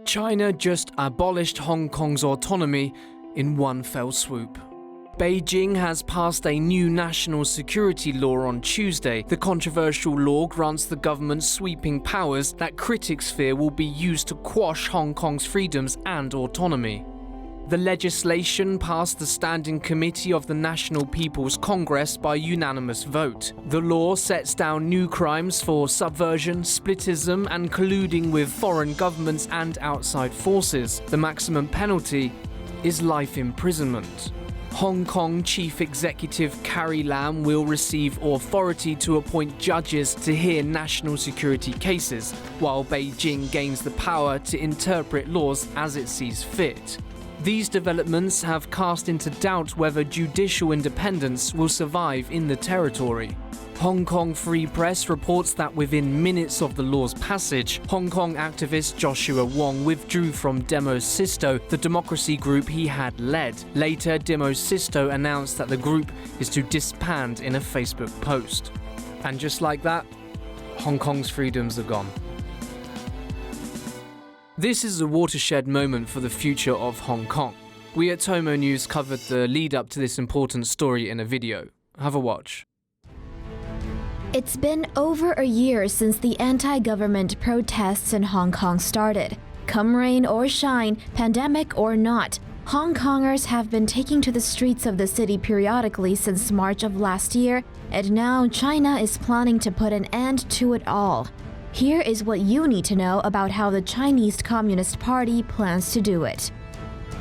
China just abolished Hong Kong's autonomy in one fell swoop. Beijing has passed a new national security law on Tuesday. The controversial law grants the government sweeping powers that critics fear will be used to quash Hong Kong's freedoms and autonomy. The legislation passed the Standing Committee of the National People's Congress by unanimous vote. The law sets down new crimes for subversion, splitism, and colluding with foreign governments and outside forces. The maximum penalty is life imprisonment. Hong Kong Chief Executive Carrie Lam will receive authority to appoint judges to hear national security cases, while Beijing gains the power to interpret laws as it sees fit. These developments have cast into doubt whether judicial independence will survive in the territory. Hong Kong Free Press reports that within minutes of the law's passage, Hong Kong activist Joshua Wong withdrew from Demo Sisto, the democracy group he had led. Later, Demo Sisto announced that the group is to disband in a Facebook post. And just like that, Hong Kong's freedoms are gone. This is a watershed moment for the future of Hong Kong. We at TomoNews covered the lead-up to this important story in a video. Have a watch. It's been over a year since the anti-government protests in Hong Kong started. Come rain or shine, pandemic or not, Hong Kongers have been taking to the streets of the city periodically since March of last year, and now China is planning to put an end to it all. Here is what you need to know about how the Chinese Communist Party plans to do it.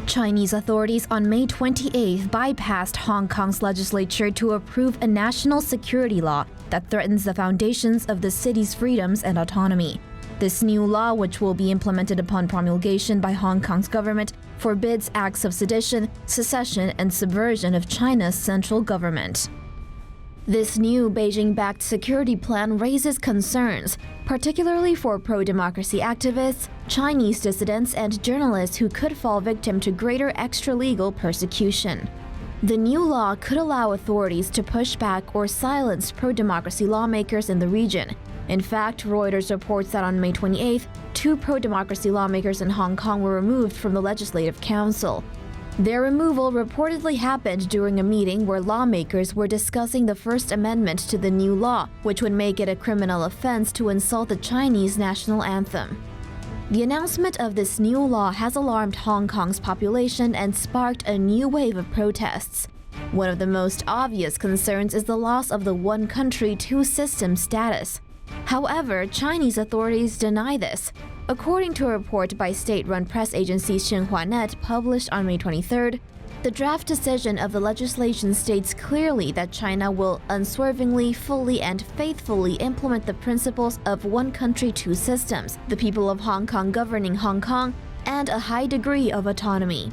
Chinese authorities on May 28th bypassed Hong Kong's legislature to approve a national security law that threatens the foundations of the city's freedoms and autonomy. This new law, which will be implemented upon promulgation by Hong Kong's government, forbids acts of sedition, secession, and subversion of China's central government. This new Beijing-backed security plan raises concerns, particularly for pro-democracy activists, Chinese dissidents, and journalists who could fall victim to greater extra-legal persecution. The new law could allow authorities to push back or silence pro-democracy lawmakers in the region. In fact, Reuters reports that on May 28th, 2 pro-democracy lawmakers in Hong Kong were removed from the Legislative Council. Their removal reportedly happened during a meeting where lawmakers were discussing the First Amendment to the new law, which would make it a criminal offense to insult the Chinese national anthem. The announcement of this new law has alarmed Hong Kong's population and sparked a new wave of protests. One of the most obvious concerns is the loss of the one country, two systems status. However, Chinese authorities deny this. According to a report by state-run press agency Xinhuanet published on May 23rd, the draft decision of the legislation states clearly that China will unswervingly, fully, and faithfully implement the principles of one country, two systems, the people of Hong Kong governing Hong Kong, and a high degree of autonomy.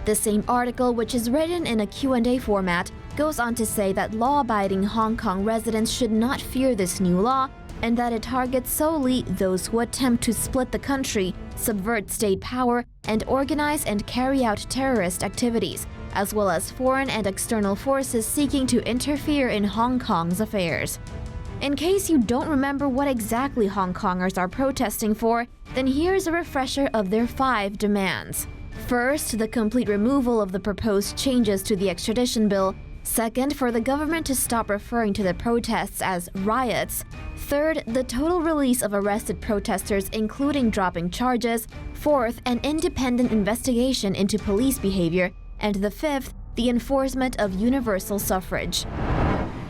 The same article, which is written in a Q&A format, goes on to say that law-abiding Hong Kong residents should not fear this new law, and that it targets solely those who attempt to split the country, subvert state power, and organize and carry out terrorist activities, as well as foreign and external forces seeking to interfere in Hong Kong's affairs. In case you don't remember what exactly Hong Kongers are protesting for, then here's a refresher of their 5 demands. First, the complete removal of the proposed changes to the extradition bill. Second, for the government to stop referring to the protests as riots. Third, the total release of arrested protesters, including dropping charges. Fourth, an independent investigation into police behavior. And the fifth, the enforcement of universal suffrage.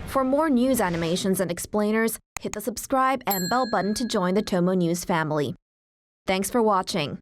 For more news animations and explainers, hit the subscribe and bell button to join the TomoNews family. Thanks for watching.